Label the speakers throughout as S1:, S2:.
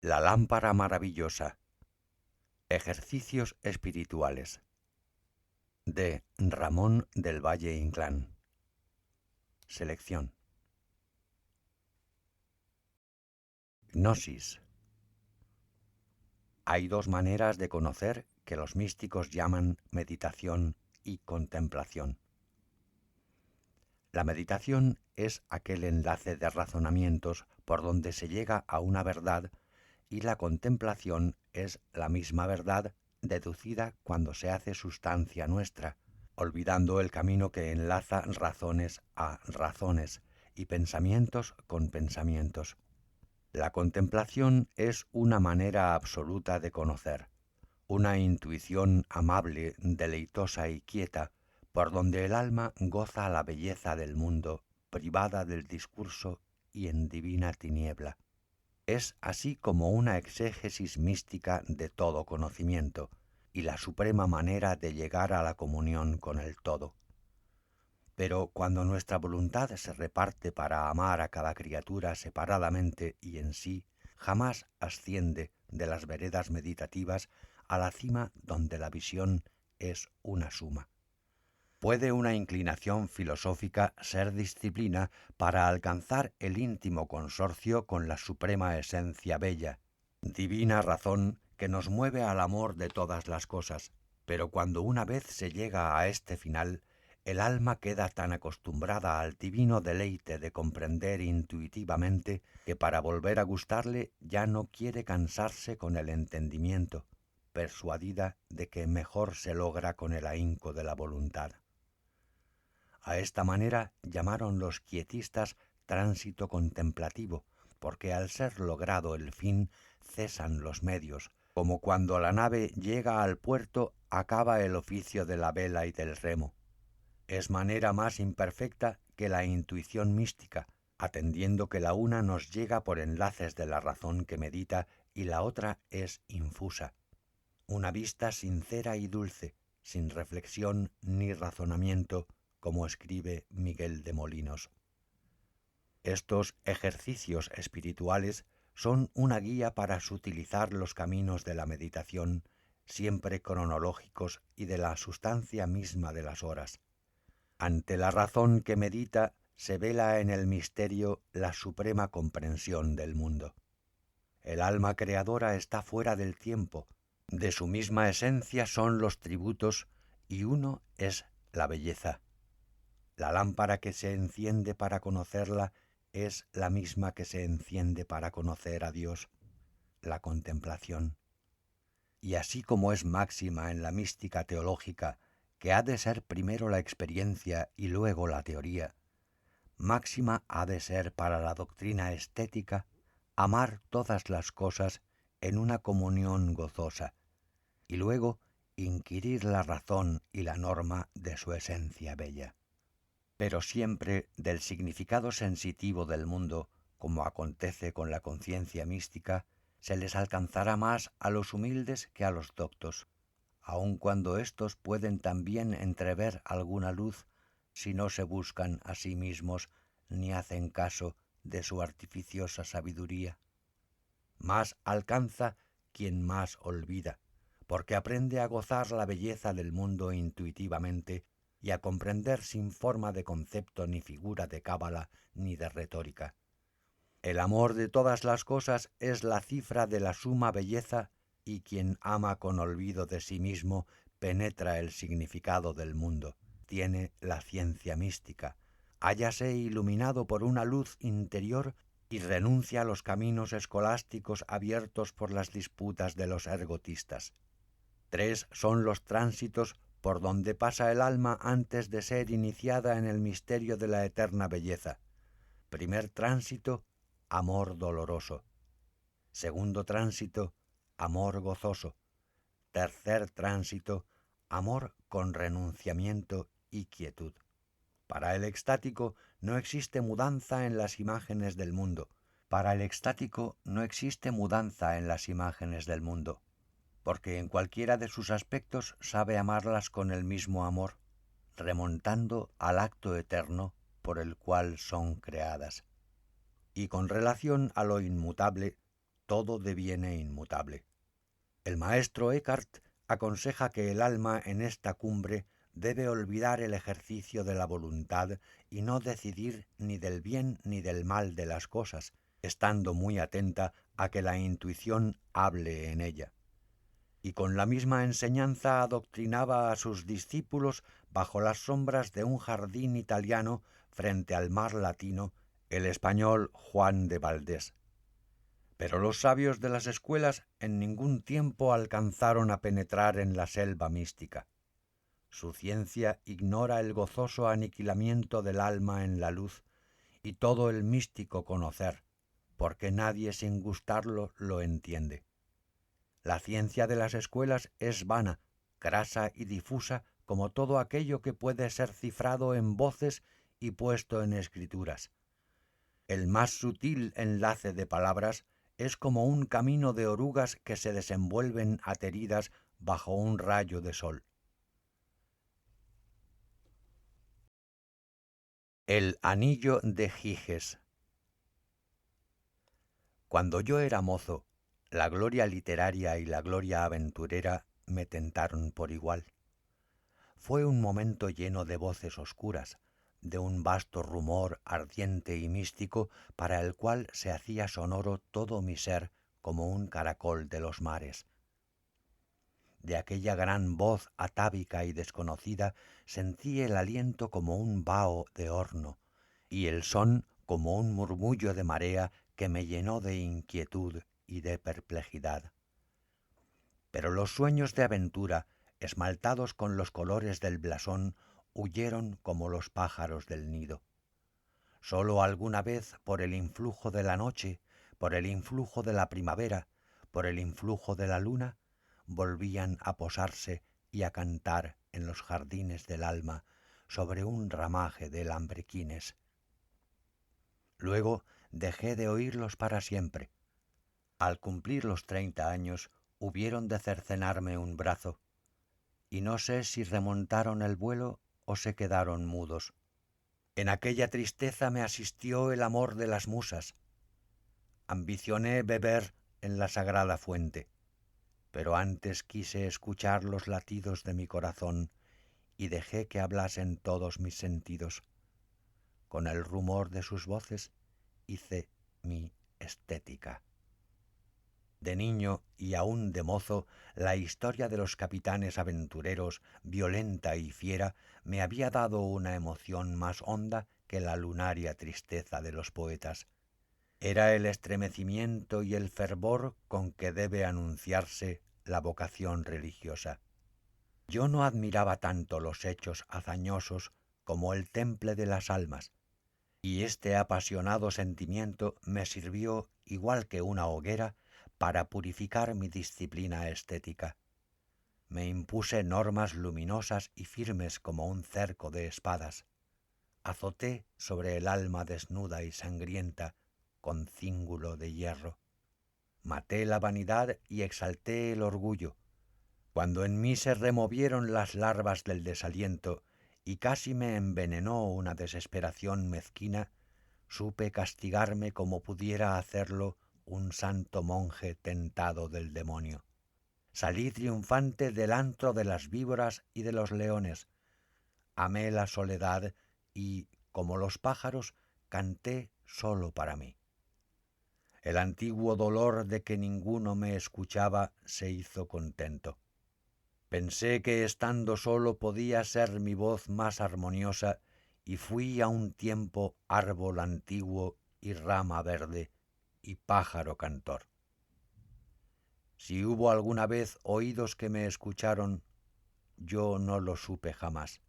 S1: La lámpara maravillosa. Ejercicios espirituales. De Ramón del Valle Inclán. Selección. Gnosis. Hay dos maneras de conocer que los místicos llaman meditación y contemplación. La meditación es aquel enlace de razonamientos por donde se llega a una verdad, y la contemplación es la misma verdad deducida cuando se hace sustancia nuestra, olvidando el camino que enlaza razones a razones y pensamientos con pensamientos. La contemplación es una manera absoluta de conocer, una intuición amable, deleitosa y quieta, por donde el alma goza la belleza del mundo, privada del discurso y en divina tiniebla. Es así como una exégesis mística de todo conocimiento, y la suprema manera de llegar a la comunión con el todo. Pero cuando nuestra voluntad se reparte para amar a cada criatura separadamente y en sí, jamás asciende de las veredas meditativas a la cima donde la visión es una suma. ¿Puede una inclinación filosófica ser disciplina para alcanzar el íntimo consorcio con la suprema esencia bella, divina razón que nos mueve al amor de todas las cosas? Pero cuando una vez se llega a este final, el alma queda tan acostumbrada al divino deleite de comprender intuitivamente que para volver a gustarle ya no quiere cansarse con el entendimiento, persuadida de que mejor se logra con el ahínco de la voluntad. A esta manera llamaron los quietistas tránsito contemplativo, porque al ser logrado el fin cesan los medios, como cuando la nave llega al puerto acaba el oficio de la vela y del remo. Es manera más imperfecta que la intuición mística, atendiendo que la una nos llega por enlaces de la razón que medita y la otra es infusa. Una vista sincera y dulce, sin reflexión ni razonamiento, como escribe Miguel de Molinos. Estos ejercicios espirituales son una guía para sutilizar los caminos de la meditación, siempre cronológicos y de la sustancia misma de las horas. Ante la razón que medita se vela en el misterio la suprema comprensión del mundo. El alma creadora está fuera del tiempo, de su misma esencia son los tributos y uno es la belleza. La lámpara que se enciende para conocerla es la misma que se enciende para conocer a Dios, la contemplación. Y así como es máxima en la mística teológica que ha de ser primero la experiencia y luego la teoría, máxima ha de ser para la doctrina estética amar todas las cosas en una comunión gozosa, y luego inquirir la razón y la norma de su esencia bella. Pero siempre del significado sensitivo del mundo, como acontece con la conciencia mística, se les alcanzará más a los humildes que a los doctos, aun cuando éstos pueden también entrever alguna luz si no se buscan a sí mismos ni hacen caso de su artificiosa sabiduría. Más alcanza quien más olvida, porque aprende a gozar la belleza del mundo intuitivamente y a comprender sin forma de concepto ni figura de cábala ni de retórica. El amor de todas las cosas es la cifra de la suma belleza, y quien ama con olvido de sí mismo penetra el significado del mundo, tiene la ciencia mística, hállase iluminado por una luz interior y renuncia a los caminos escolásticos abiertos por las disputas de los ergotistas. 3 son los tránsitos por donde pasa el alma antes de ser iniciada en el misterio de la eterna belleza. Primer tránsito, amor doloroso. Segundo tránsito, amor gozoso. Tercer tránsito, amor con renunciamiento y quietud. Para el extático no existe mudanza en las imágenes del mundo. Para el extático no existe mudanza en las imágenes del mundo, porque en cualquiera de sus aspectos sabe amarlas con el mismo amor, remontando al acto eterno por el cual son creadas. Y con relación a lo inmutable, todo deviene inmutable. El maestro Eckhart aconseja que el alma en esta cumbre debe olvidar el ejercicio de la voluntad y no decidir ni del bien ni del mal de las cosas, estando muy atenta a que la intuición hable en ella. Y con la misma enseñanza adoctrinaba a sus discípulos bajo las sombras de un jardín italiano frente al mar latino, el español Juan de Valdés. Pero los sabios de las escuelas en ningún tiempo alcanzaron a penetrar en la selva mística. Su ciencia ignora el gozoso aniquilamiento del alma en la luz y todo el místico conocer, porque nadie sin gustarlo lo entiende. La ciencia de las escuelas es vana, grasa y difusa como todo aquello que puede ser cifrado en voces y puesto en escrituras. El más sutil enlace de palabras es como un camino de orugas que se desenvuelven ateridas bajo un rayo de sol. El anillo de Giges. Cuando yo era mozo, la gloria literaria y la gloria aventurera me tentaron por igual. Fue un momento lleno de voces oscuras, de un vasto rumor ardiente y místico para el cual se hacía sonoro todo mi ser como un caracol de los mares. De aquella gran voz atávica y desconocida sentí el aliento como un vaho de horno y el son como un murmullo de marea que me llenó de inquietud y de perplejidad. Pero los sueños de aventura, esmaltados con los colores del blasón, huyeron como los pájaros del nido. Sólo alguna vez por el influjo de la noche, por el influjo de la primavera, por el influjo de la luna, volvían a posarse y a cantar en los jardines del alma sobre un ramaje de lambrequines. Luego dejé de oírlos para siempre. Al cumplir los 30 años hubieron de cercenarme un brazo, y no sé si remontaron el vuelo o se quedaron mudos. En aquella tristeza me asistió el amor de las musas. Ambicioné beber en la sagrada fuente, pero antes quise escuchar los latidos de mi corazón y dejé que hablasen todos mis sentidos. Con el rumor de sus voces hice mi estética. De niño y aún de mozo, la historia de los capitanes aventureros, violenta y fiera, me había dado una emoción más honda que la lunaria tristeza de los poetas. Era el estremecimiento y el fervor con que debe anunciarse la vocación religiosa. Yo no admiraba tanto los hechos hazañosos como el temple de las almas, y este apasionado sentimiento me sirvió, igual que una hoguera, para purificar mi disciplina estética. Me impuse normas luminosas y firmes como un cerco de espadas. Azoté sobre el alma desnuda y sangrienta con cíngulo de hierro. Maté la vanidad y exalté el orgullo. Cuando en mí se removieron las larvas del desaliento y casi me envenenó una desesperación mezquina, supe castigarme como pudiera hacerlo un santo monje tentado del demonio. Salí triunfante del antro de las víboras y de los leones. Amé la soledad y, como los pájaros, canté solo para mí. El antiguo dolor de que ninguno me escuchaba se hizo contento. Pensé que estando solo podía ser mi voz más armoniosa y fui a un tiempo árbol antiguo y rama verde y pájaro cantor. Si hubo alguna vez oídos que me escucharon, yo no lo supe jamás.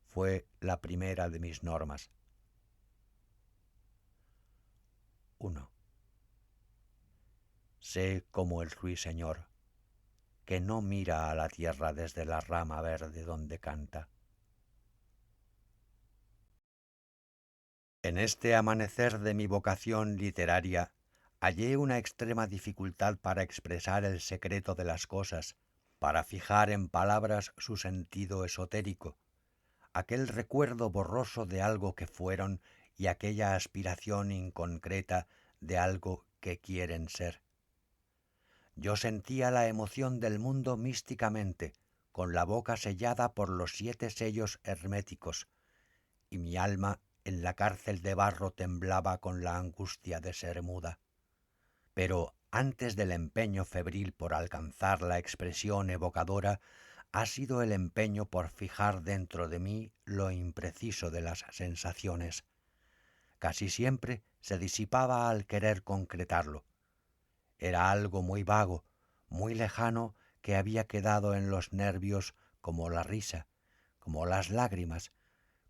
S1: Fue la primera de mis normas. 1. Sé como el ruiseñor, que no mira a la tierra desde la rama verde donde canta. En este amanecer de mi vocación literaria, hallé una extrema dificultad para expresar el secreto de las cosas, para fijar en palabras su sentido esotérico, aquel recuerdo borroso de algo que fueron y aquella aspiración inconcreta de algo que quieren ser. Yo sentía la emoción del mundo místicamente, con la boca sellada por los 7 sellos herméticos, y mi alma en la cárcel de barro temblaba con la angustia de ser muda. Pero antes del empeño febril por alcanzar la expresión evocadora, ha sido el empeño por fijar dentro de mí lo impreciso de las sensaciones. Casi siempre se disipaba al querer concretarlo. Era algo muy vago, muy lejano, que había quedado en los nervios como la risa, como las lágrimas,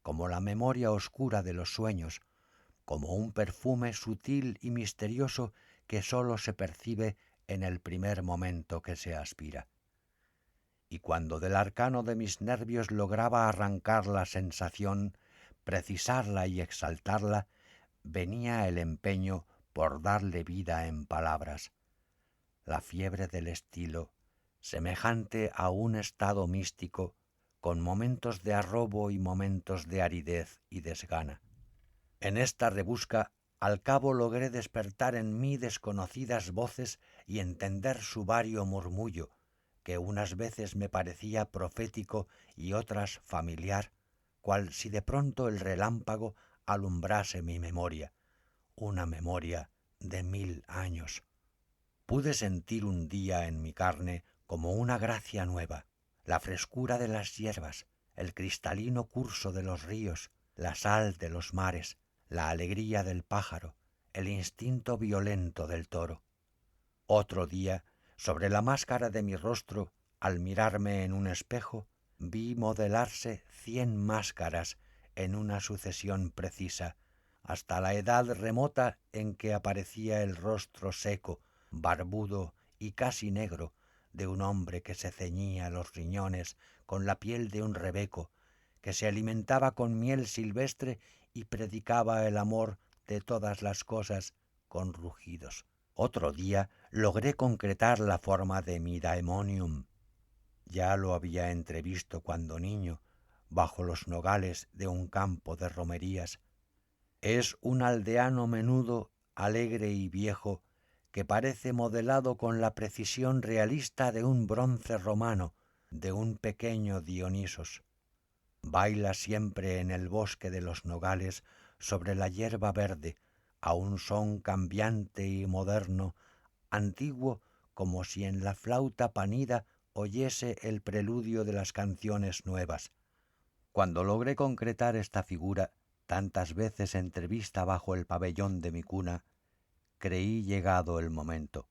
S1: como la memoria oscura de los sueños, como un perfume sutil y misterioso que sólo se percibe en el primer momento que se aspira. Y cuando del arcano de mis nervios lograba arrancar la sensación, precisarla y exaltarla, venía el empeño por darle vida en palabras. La fiebre del estilo, semejante a un estado místico, con momentos de arrobo y momentos de aridez y desgana. En esta rebusca, al cabo logré despertar en mí desconocidas voces y entender su vario murmullo, que unas veces me parecía profético y otras familiar, cual si de pronto el relámpago alumbrase mi memoria, una memoria de 1000 años. Pude sentir un día en mi carne como una gracia nueva, la frescura de las hierbas, el cristalino curso de los ríos, la sal de los mares, la alegría del pájaro, el instinto violento del toro. Otro día, sobre la máscara de mi rostro, al mirarme en un espejo, vi modelarse 100 máscaras en una sucesión precisa, hasta la edad remota en que aparecía el rostro seco, barbudo y casi negro de un hombre que se ceñía los riñones con la piel de un rebeco, que se alimentaba con miel silvestre y predicaba el amor de todas las cosas con rugidos. Otro día logré concretar la forma de mi daemonium. Ya lo había entrevisto cuando niño, bajo los nogales de un campo de romerías. Es un aldeano menudo, alegre y viejo, que parece modelado con la precisión realista de un bronce romano, de un pequeño Dionisos. Baila siempre en el bosque de los nogales sobre la hierba verde, a un son cambiante y moderno, antiguo como si en la flauta panida oyese el preludio de las canciones nuevas. Cuando logré concretar esta figura, tantas veces entrevista bajo el pabellón de mi cuna, creí llegado el momento.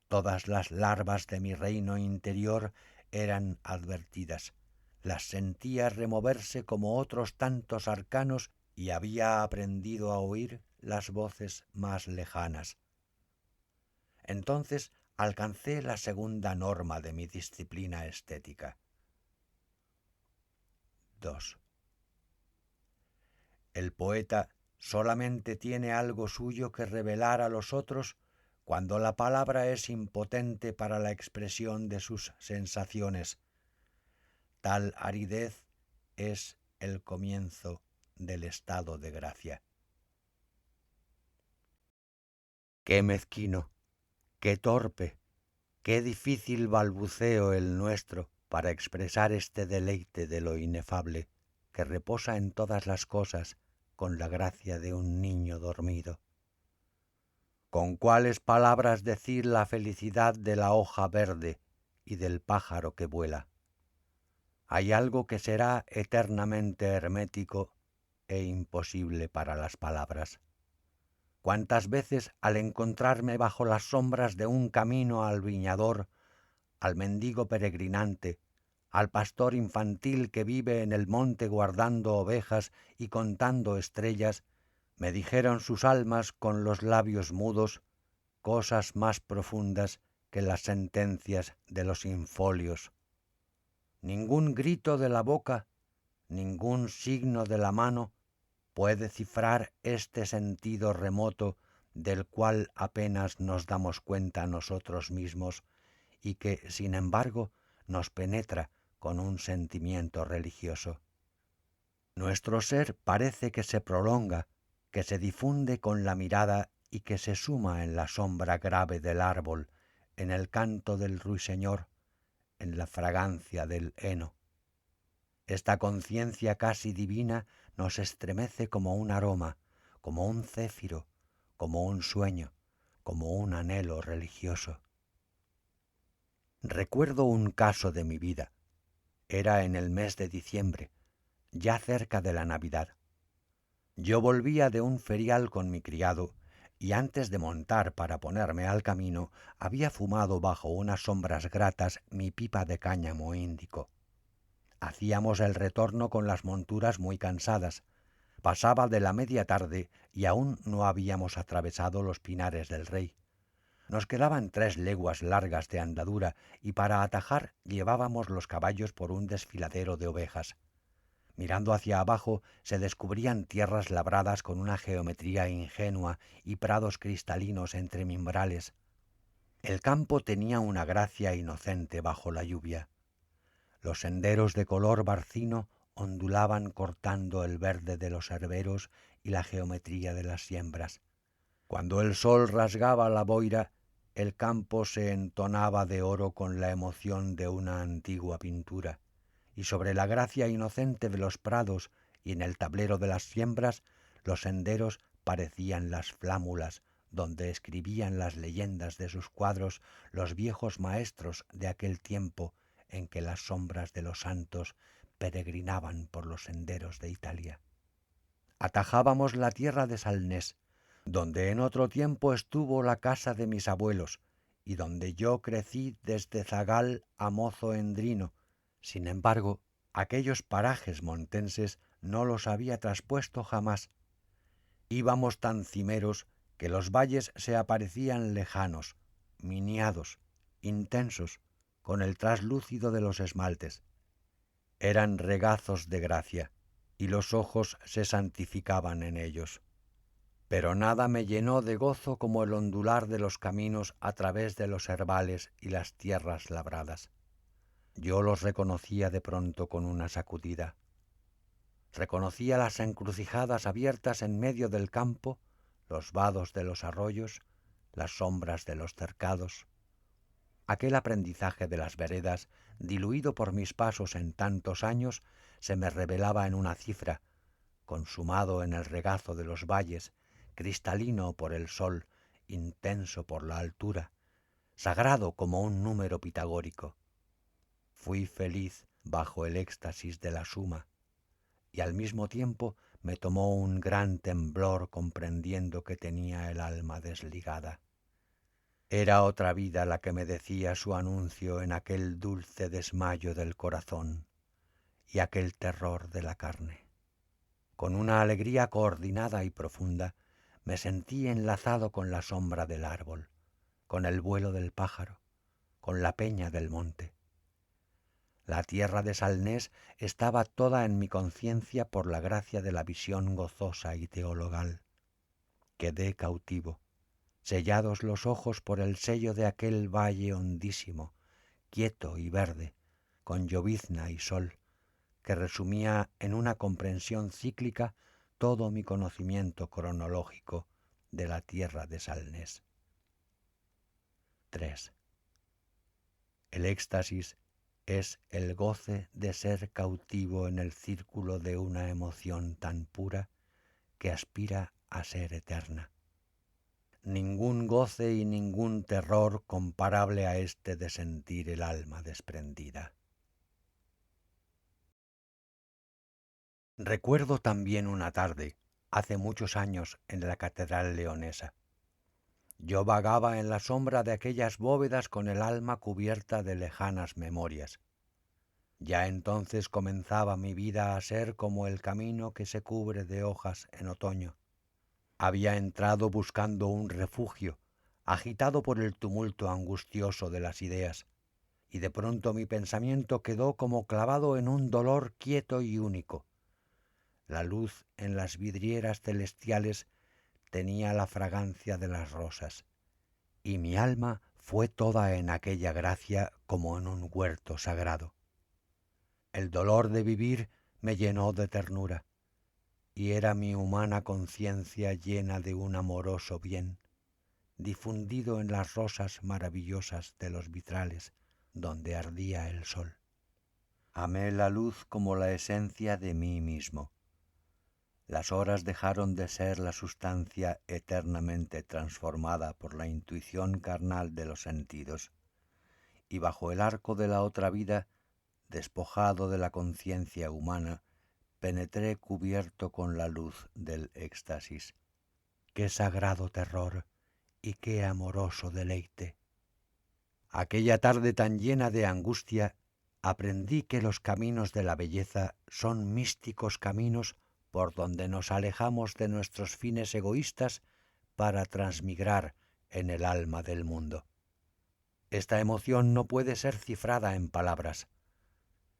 S1: Todas las larvas de mi reino interior eran advertidas. Las sentía removerse como otros tantos arcanos y había aprendido a oír las voces más lejanas. Entonces alcancé la segunda norma de mi disciplina estética. 2. El poeta solamente tiene algo suyo que revelar a los otros cuando la palabra es impotente para la expresión de sus sensaciones. Tal aridez es el comienzo del estado de gracia. ¡Qué mezquino! ¡Qué torpe! ¡Qué difícil balbuceo el nuestro para expresar este deleite de lo inefable que reposa en todas las cosas con la gracia de un niño dormido! ¿Con cuáles palabras decir la felicidad de la hoja verde y del pájaro que vuela? Hay algo que será eternamente hermético e imposible para las palabras. ¿Cuántas veces al encontrarme bajo las sombras de un camino al viñador, al mendigo peregrinante, al pastor infantil que vive en el monte guardando ovejas y contando estrellas, me dijeron sus almas con los labios mudos cosas más profundas que las sentencias de los infolios. Ningún grito de la boca, ningún signo de la mano puede cifrar este sentido remoto del cual apenas nos damos cuenta nosotros mismos y que, sin embargo, nos penetra con un sentimiento religioso. Nuestro ser parece que se prolonga, que se difunde con la mirada y que se suma en la sombra grave del árbol, en el canto del ruiseñor, en la fragancia del heno. Esta conciencia casi divina nos estremece como un aroma, como un céfiro, como un sueño, como un anhelo religioso. Recuerdo un caso de mi vida. Era en el mes de diciembre, ya cerca de la Navidad. Yo volvía de un ferial con mi criado y antes de montar para ponerme al camino había fumado bajo unas sombras gratas mi pipa de cáñamo índico. Hacíamos el retorno con las monturas muy cansadas. Pasaba de la media tarde y aún no habíamos atravesado los Pinares del Rey. Nos quedaban 3 leguas largas de andadura y para atajar llevábamos los caballos por un desfiladero de ovejas. Mirando hacia abajo se descubrían tierras labradas con una geometría ingenua y prados cristalinos entre mimbrales. El campo tenía una gracia inocente bajo la lluvia. Los senderos de color barcino ondulaban cortando el verde de los herberos y la geometría de las siembras. Cuando el sol rasgaba la boira, el campo se entonaba de oro con la emoción de una antigua pintura, y sobre la gracia inocente de los prados y en el tablero de las siembras, los senderos parecían las flámulas donde escribían las leyendas de sus cuadros los viejos maestros de aquel tiempo en que las sombras de los santos peregrinaban por los senderos de Italia. Atajábamos la tierra de Salnés, donde en otro tiempo estuvo la casa de mis abuelos, y donde yo crecí desde zagal a mozo endrino. Sin embargo, aquellos parajes montenses no los había traspuesto jamás. Íbamos tan cimeros que los valles se aparecían lejanos, miniados, intensos, con el traslúcido de los esmaltes. Eran regazos de gracia, y los ojos se santificaban en ellos. Pero nada me llenó de gozo como el ondular de los caminos a través de los herbales y las tierras labradas. Yo los reconocía de pronto con una sacudida. Reconocía las encrucijadas abiertas en medio del campo, los vados de los arroyos, las sombras de los cercados. Aquel aprendizaje de las veredas, diluido por mis pasos en tantos años, se me revelaba en una cifra, consumado en el regazo de los valles, cristalino por el sol, intenso por la altura, sagrado como un número pitagórico. Fui feliz bajo el éxtasis de la suma, y al mismo tiempo me tomó un gran temblor comprendiendo que tenía el alma desligada. Era otra vida la que me decía su anuncio en aquel dulce desmayo del corazón y aquel terror de la carne. Con una alegría coordinada y profunda, me sentí enlazado con la sombra del árbol, con el vuelo del pájaro, con la peña del monte. La tierra de Salnés estaba toda en mi conciencia por la gracia de la visión gozosa y teologal. Quedé cautivo, sellados los ojos por el sello de aquel valle hondísimo, quieto y verde, con llovizna y sol, que resumía en una comprensión cíclica todo mi conocimiento cronológico de la tierra de Salnés. 3. El éxtasis es el goce de ser cautivo en el círculo de una emoción tan pura que aspira a ser eterna. Ningún goce y ningún terror comparable a este de sentir el alma desprendida. Recuerdo también una tarde, hace muchos años, en la catedral leonesa. Yo vagaba en la sombra de aquellas bóvedas con el alma cubierta de lejanas memorias. Ya entonces comenzaba mi vida a ser como el camino que se cubre de hojas en otoño. Había entrado buscando un refugio, agitado por el tumulto angustioso de las ideas, y de pronto mi pensamiento quedó como clavado en un dolor quieto y único. La luz en las vidrieras celestiales tenía la fragancia de las rosas, y mi alma fue toda en aquella gracia como en un huerto sagrado. El dolor de vivir me llenó de ternura, y era mi humana conciencia llena de un amoroso bien, difundido en las rosas maravillosas de los vitrales donde ardía el sol. Amé la luz como la esencia de mí mismo. Las horas dejaron de ser la sustancia eternamente transformada por la intuición carnal de los sentidos, y bajo el arco de la otra vida, despojado de la conciencia humana, penetré cubierto con la luz del éxtasis. ¡Qué sagrado terror y qué amoroso deleite! Aquella tarde tan llena de angustia, aprendí que los caminos de la belleza son místicos caminos por donde nos alejamos de nuestros fines egoístas para transmigrar en el alma del mundo. Esta emoción no puede ser cifrada en palabras.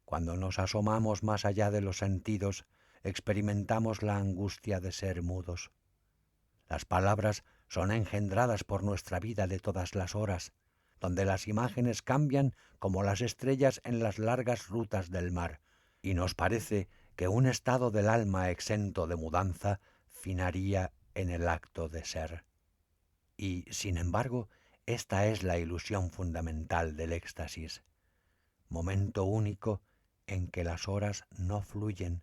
S1: Cuando nos asomamos más allá de los sentidos, experimentamos la angustia de ser mudos. Las palabras son engendradas por nuestra vida de todas las horas, donde las imágenes cambian como las estrellas en las largas rutas del mar, y nos parece que un estado del alma exento de mudanza finaría en el acto de ser. Y, sin embargo, esta es la ilusión fundamental del éxtasis, momento único en que las horas no fluyen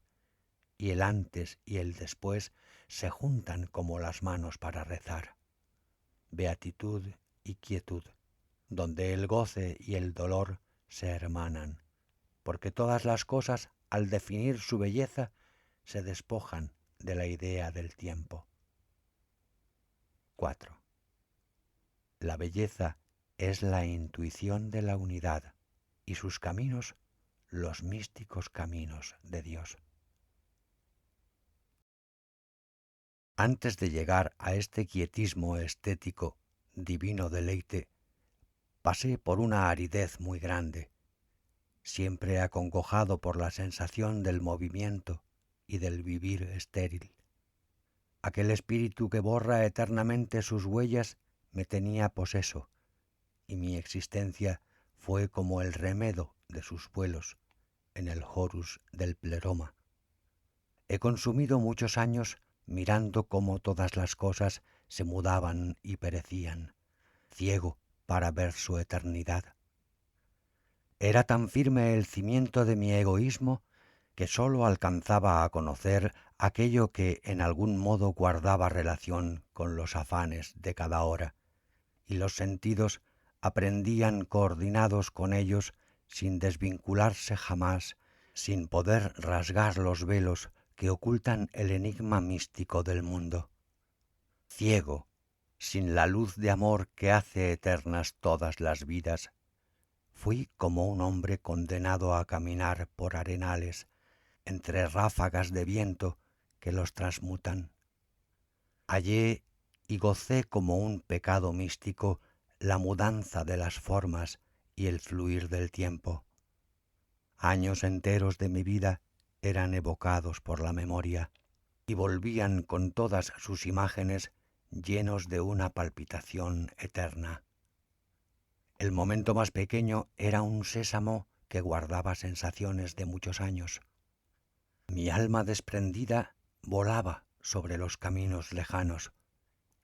S1: y el antes y el después se juntan como las manos para rezar. Beatitud y quietud, donde el goce y el dolor se hermanan, porque todas las cosas, al definir su belleza, se despojan de la idea del tiempo. 4. La belleza es la intuición de la unidad y sus caminos los místicos caminos de Dios. Antes de llegar a este quietismo estético, divino deleite, pasé por una aridez muy grande, siempre acongojado por la sensación del movimiento y del vivir estéril. Aquel espíritu que borra eternamente sus huellas me tenía poseso, y mi existencia fue como el remedo de sus vuelos en el Horus del Pleroma. He consumido muchos años mirando cómo todas las cosas se mudaban y perecían, ciego para ver su eternidad. Era tan firme el cimiento de mi egoísmo que sólo alcanzaba a conocer aquello que en algún modo guardaba relación con los afanes de cada hora, y los sentidos aprendían coordinados con ellos sin desvincularse jamás, sin poder rasgar los velos que ocultan el enigma místico del mundo. Ciego, sin la luz de amor que hace eternas todas las vidas, fui como un hombre condenado a caminar por arenales entre ráfagas de viento que los transmutan. Hallé y gocé como un pecado místico la mudanza de las formas y el fluir del tiempo. Años enteros de mi vida eran evocados por la memoria y volvían con todas sus imágenes llenos de una palpitación eterna. El momento más pequeño era un sésamo que guardaba sensaciones de muchos años. Mi alma desprendida volaba sobre los caminos lejanos,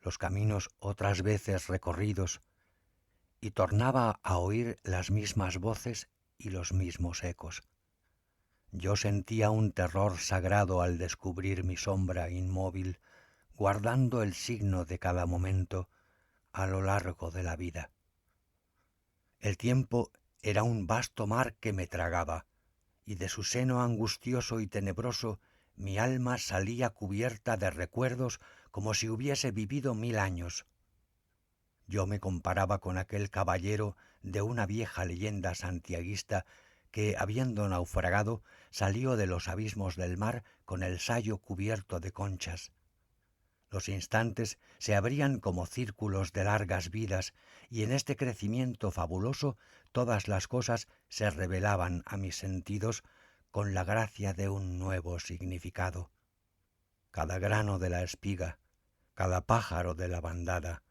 S1: los caminos otras veces recorridos, y tornaba a oír las mismas voces y los mismos ecos. Yo sentía un terror sagrado al descubrir mi sombra inmóvil, guardando el signo de cada momento a lo largo de la vida. El tiempo era un vasto mar que me tragaba, y de su seno angustioso y tenebroso mi alma salía cubierta de recuerdos como si hubiese vivido 1000 años. Yo me comparaba con aquel caballero de una vieja leyenda santiaguista que, habiendo naufragado, salió de los abismos del mar con el sayo cubierto de conchas. Los instantes se abrían como círculos de largas vidas, y en este crecimiento fabuloso todas las cosas se revelaban a mis sentidos con la gracia de un nuevo significado. Cada grano de la espiga, cada pájaro de la bandada,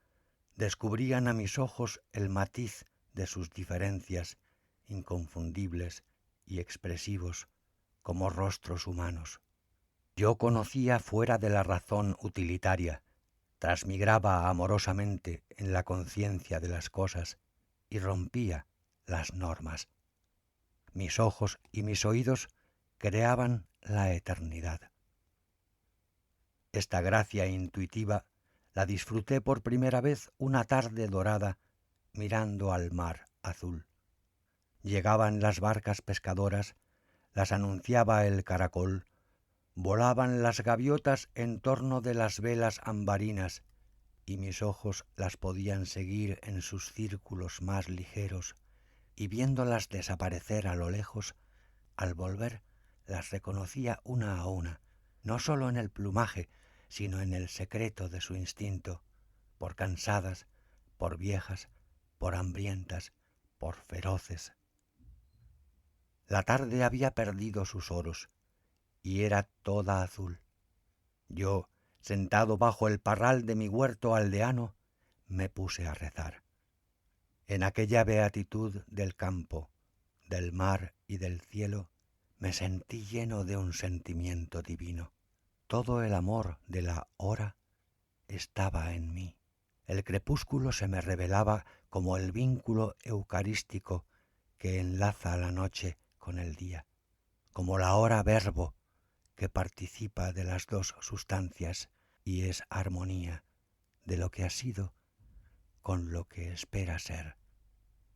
S1: descubrían a mis ojos el matiz de sus diferencias, inconfundibles y expresivos como rostros humanos. Yo conocía fuera de la razón utilitaria, transmigraba amorosamente en la conciencia de las cosas y rompía las normas. Mis ojos y mis oídos creaban la eternidad. Esta gracia intuitiva la disfruté por primera vez una tarde dorada mirando al mar azul. Llegaban las barcas pescadoras, las anunciaba el caracol, volaban las gaviotas en torno de las velas ambarinas y mis ojos las podían seguir en sus círculos más ligeros y viéndolas desaparecer a lo lejos, al volver las reconocía una a una, no sólo en el plumaje, sino en el secreto de su instinto, por cansadas, por viejas, por hambrientas, por feroces. La tarde había perdido sus oros y era toda azul. Yo, sentado bajo el parral de mi huerto aldeano, me puse a rezar. En aquella beatitud del campo, del mar y del cielo, me sentí lleno de un sentimiento divino. Todo el amor de la hora estaba en mí. El crepúsculo se me revelaba como el vínculo eucarístico que enlaza la noche con el día, como la hora verbo que participa de las dos sustancias y es armonía de lo que ha sido con lo que espera ser.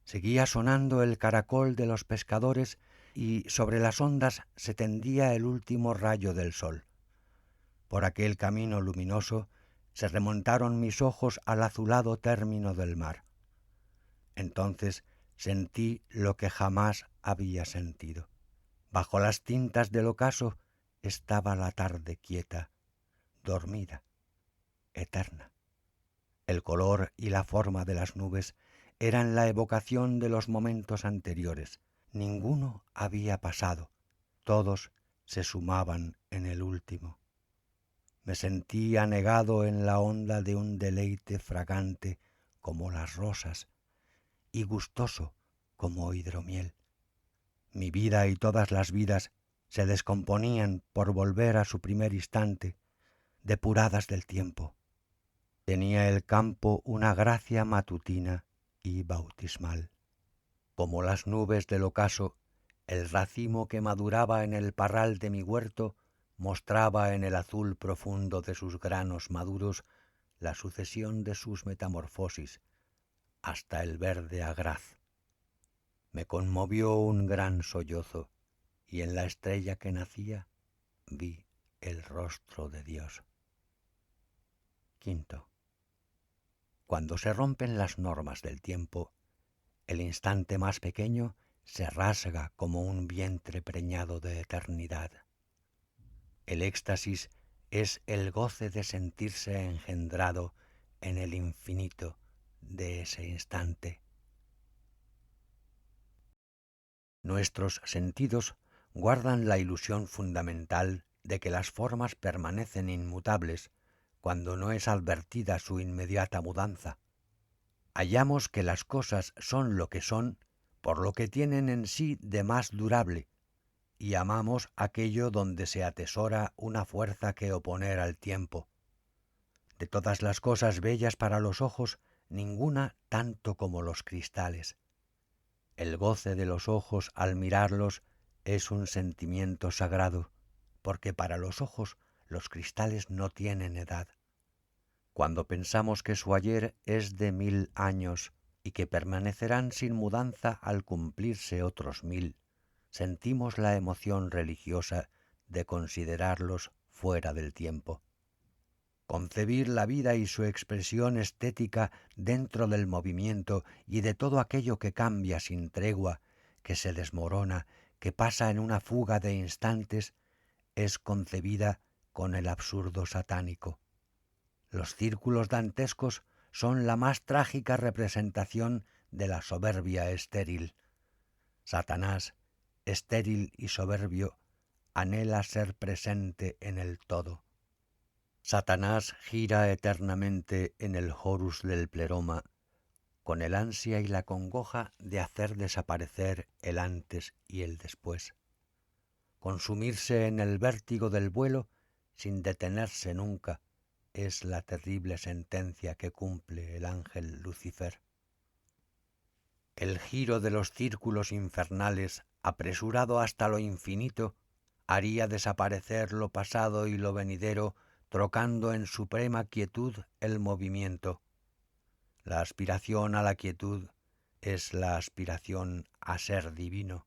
S1: Seguía sonando el caracol de los pescadores y sobre las ondas se tendía el último rayo del sol. Por aquel camino luminoso se remontaron mis ojos al azulado término del mar. Entonces sentí lo que jamás había sentido. Bajo las tintas del ocaso estaba la tarde quieta, dormida, eterna. El color y la forma de las nubes eran la evocación de los momentos anteriores. Ninguno había pasado, todos se sumaban en el último. Me sentí anegado en la onda de un deleite fragante como las rosas y gustoso como hidromiel. Mi vida y todas las vidas se descomponían por volver a su primer instante, depuradas del tiempo. Tenía el campo una gracia matutina y bautismal. Como las nubes del ocaso, el racimo que maduraba en el parral de mi huerto mostraba en el azul profundo de sus granos maduros la sucesión de sus metamorfosis hasta el verde agraz. Me conmovió un gran sollozo y en la estrella que nacía vi el rostro de Dios. Quinto. Cuando se rompen las normas del tiempo, el instante más pequeño se rasga como un vientre preñado de eternidad. El éxtasis es el goce de sentirse engendrado en el infinito de ese instante. Nuestros sentidos guardan la ilusión fundamental de que las formas permanecen inmutables cuando no es advertida su inmediata mudanza. Hallamos que las cosas son lo que son por lo que tienen en sí de más durable, y amamos aquello donde se atesora una fuerza que oponer al tiempo. De todas las cosas bellas para los ojos, ninguna tanto como los cristales. El goce de los ojos al mirarlos es un sentimiento sagrado, porque para los ojos los cristales no tienen edad. Cuando pensamos que su ayer es de 1000 años y que permanecerán sin mudanza al cumplirse otros 1000, sentimos la emoción religiosa de considerarlos fuera del tiempo. Concebir la vida y su expresión estética dentro del movimiento y de todo aquello que cambia sin tregua, que se desmorona, que pasa en una fuga de instantes, es concebida con el absurdo satánico. Los círculos dantescos son la más trágica representación de la soberbia estéril. Satanás, estéril y soberbio, anhela ser presente en el todo. Satanás gira eternamente en el horus del pleroma, con el ansia y la congoja de hacer desaparecer el antes y el después. Consumirse en el vértigo del vuelo sin detenerse nunca, es la terrible sentencia que cumple el ángel Lucifer. El giro de los círculos infernales, apresurado hasta lo infinito, haría desaparecer lo pasado y lo venidero, trocando en suprema quietud el movimiento. La aspiración a la quietud es la aspiración a ser divino,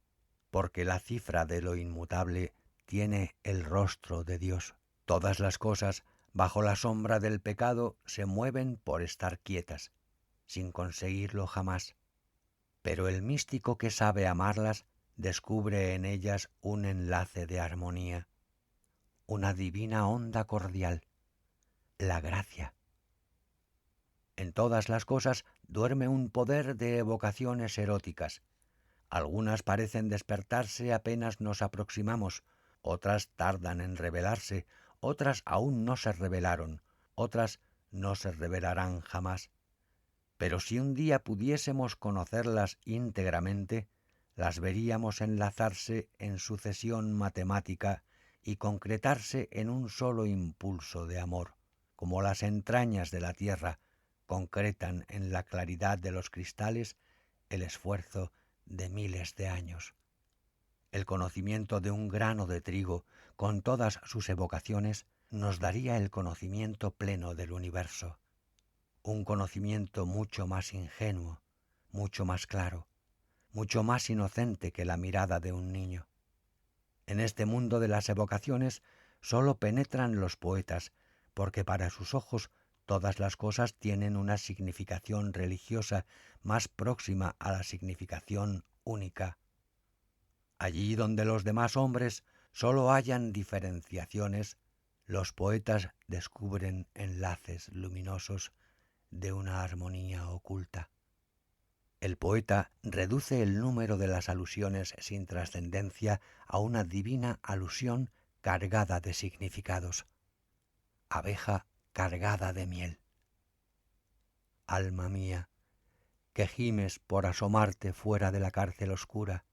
S1: porque la cifra de lo inmutable tiene el rostro de Dios. Todas las cosas, bajo la sombra del pecado, se mueven por estar quietas, sin conseguirlo jamás. Pero el místico que sabe amarlas descubre en ellas un enlace de armonía, una divina onda cordial, la gracia. En todas las cosas duerme un poder de evocaciones eróticas. Algunas parecen despertarse apenas nos aproximamos, otras tardan en revelarse, otras aún no se revelaron, otras no se revelarán jamás. Pero si un día pudiésemos conocerlas íntegramente, las veríamos enlazarse en sucesión matemática y concretarse en un solo impulso de amor, como las entrañas de la tierra concretan en la claridad de los cristales el esfuerzo de miles de años. El conocimiento de un grano de trigo, con todas sus evocaciones, nos daría el conocimiento pleno del universo. Un conocimiento mucho más ingenuo, mucho más claro, mucho más inocente que la mirada de un niño. En este mundo de las evocaciones sólo penetran los poetas, porque para sus ojos todas las cosas tienen una significación religiosa más próxima a la significación única. Allí donde los demás hombres sólo hallan diferenciaciones, los poetas descubren enlaces luminosos de una armonía oculta. El poeta reduce el número de las alusiones sin trascendencia a una divina alusión cargada de significados. Abeja cargada de miel. Alma mía, que gimes por asomarte fuera de la cárcel oscura,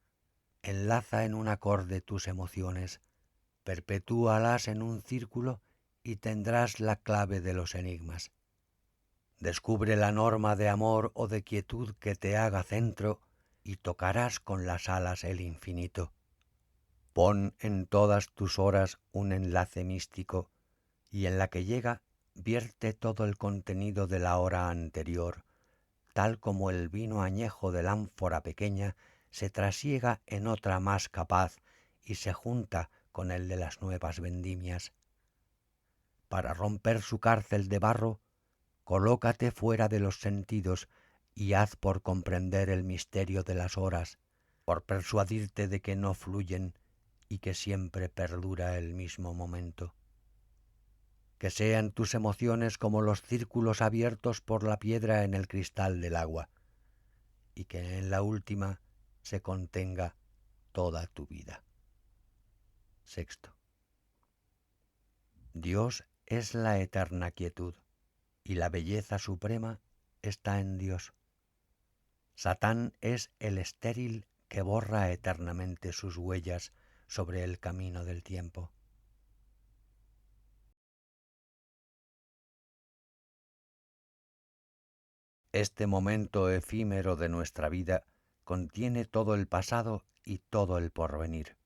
S1: enlaza en un acorde tus emociones, perpetúalas en un círculo y tendrás la clave de los enigmas. Descubre la norma de amor o de quietud que te haga centro y tocarás con las alas el infinito. Pon en todas tus horas un enlace místico y en la que llega vierte todo el contenido de la hora anterior, tal como el vino añejo del ánfora pequeña se trasiega en otra más capaz y se junta con el de las nuevas vendimias. Para romper su cárcel de barro, colócate fuera de los sentidos y haz por comprender el misterio de las horas, por persuadirte de que no fluyen y que siempre perdura el mismo momento. Que sean tus emociones como los círculos abiertos por la piedra en el cristal del agua, y que en la última se contenga toda tu vida. Sexto. Dios es la eterna quietud, y la belleza suprema está en Dios. Satán es el estéril que borra eternamente sus huellas sobre el camino del tiempo. Este momento efímero de nuestra vida contiene todo el pasado y todo el porvenir.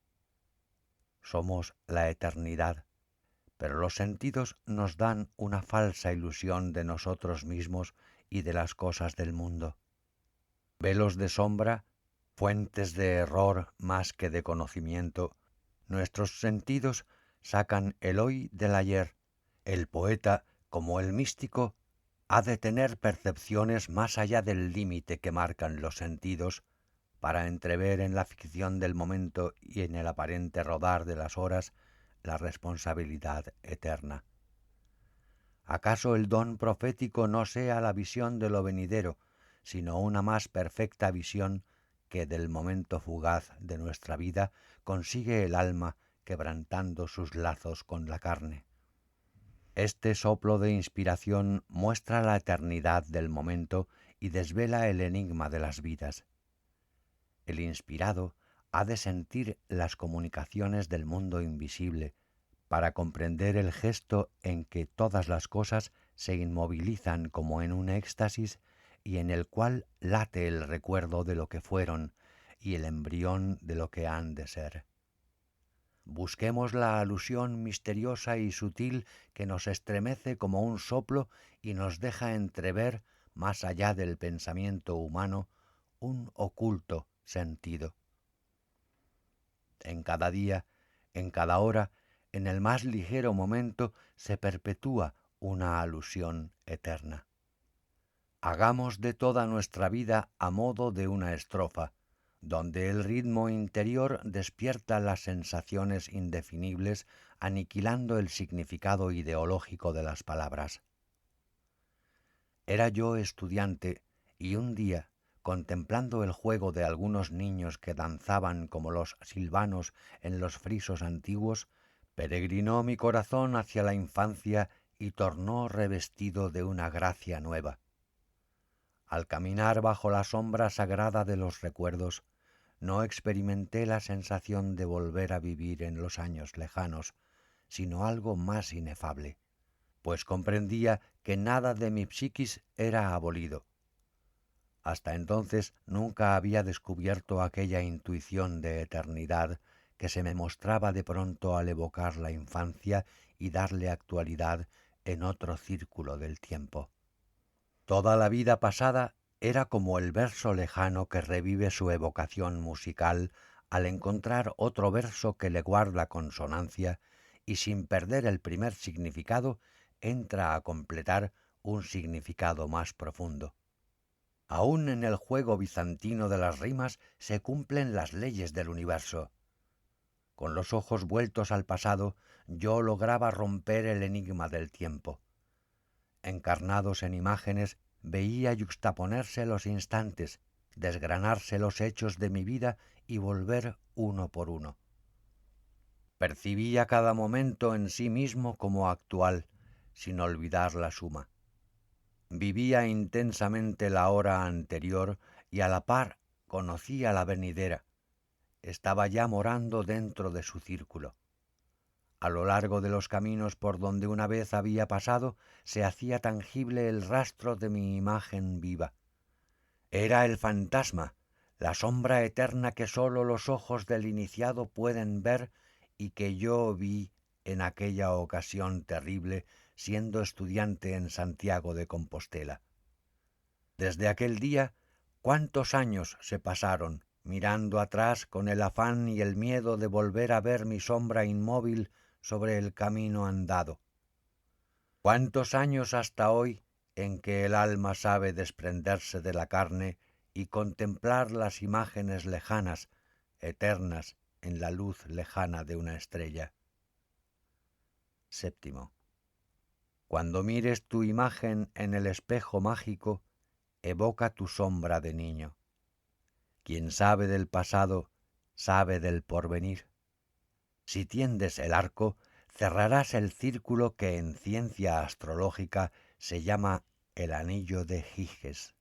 S1: Somos la eternidad, pero los sentidos nos dan una falsa ilusión de nosotros mismos y de las cosas del mundo. Velos de sombra, fuentes de error más que de conocimiento, nuestros sentidos sacan el hoy del ayer. El poeta, como el místico, ha de tener percepciones más allá del límite que marcan los sentidos, para entrever en la ficción del momento y en el aparente rodar de las horas la responsabilidad eterna. ¿Acaso el don profético no sea la visión de lo venidero, sino una más perfecta visión que del momento fugaz de nuestra vida consigue el alma quebrantando sus lazos con la carne? Este soplo de inspiración muestra la eternidad del momento y desvela el enigma de las vidas. El inspirado ha de sentir las comunicaciones del mundo invisible, para comprender el gesto en que todas las cosas se inmovilizan como en un éxtasis y en el cual late el recuerdo de lo que fueron y el embrión de lo que han de ser. Busquemos la alusión misteriosa y sutil que nos estremece como un soplo y nos deja entrever, más allá del pensamiento humano, un oculto sentido. En cada día, en cada hora, en el más ligero momento, se perpetúa una alusión eterna. Hagamos de toda nuestra vida a modo de una estrofa, donde el ritmo interior despierta las sensaciones indefinibles, aniquilando el significado ideológico de las palabras. Era yo estudiante y un día, contemplando el juego de algunos niños que danzaban como los silvanos en los frisos antiguos, peregrinó mi corazón hacia la infancia y tornó revestido de una gracia nueva. Al caminar bajo la sombra sagrada de los recuerdos, no experimenté la sensación de volver a vivir en los años lejanos, sino algo más inefable, pues comprendía que nada de mi psiquis era abolido. Hasta entonces nunca había descubierto aquella intuición de eternidad que se me mostraba de pronto al evocar la infancia y darle actualidad en otro círculo del tiempo. Toda la vida pasada era como el verso lejano que revive su evocación musical al encontrar otro verso que le guarda consonancia y sin perder el primer significado entra a completar un significado más profundo. Aún en el juego bizantino de las rimas se cumplen las leyes del universo. Con los ojos vueltos al pasado, yo lograba romper el enigma del tiempo. Encarnados en imágenes, veía yuxtaponerse los instantes, desgranarse los hechos de mi vida y volver uno por uno. Percibía cada momento en sí mismo como actual, sin olvidar la suma. Vivía intensamente la hora anterior y a la par conocía la venidera. Estaba ya morando dentro de su círculo. A lo largo de los caminos por donde una vez había pasado, se hacía tangible el rastro de mi imagen viva. Era el fantasma, la sombra eterna que sólo los ojos del iniciado pueden ver y que yo vi en aquella ocasión terrible siendo estudiante en Santiago de Compostela. Desde aquel día, ¿cuántos años se pasaron mirando atrás con el afán y el miedo de volver a ver mi sombra inmóvil sobre el camino andado? ¿Cuántos años hasta hoy en que el alma sabe desprenderse de la carne y contemplar las imágenes lejanas, eternas en la luz lejana de una estrella? Séptimo. Cuando mires tu imagen en el espejo mágico, evoca tu sombra de niño. Quien sabe del pasado, sabe del porvenir. Si tiendes el arco, cerrarás el círculo que en ciencia astrológica se llama el anillo de Giges.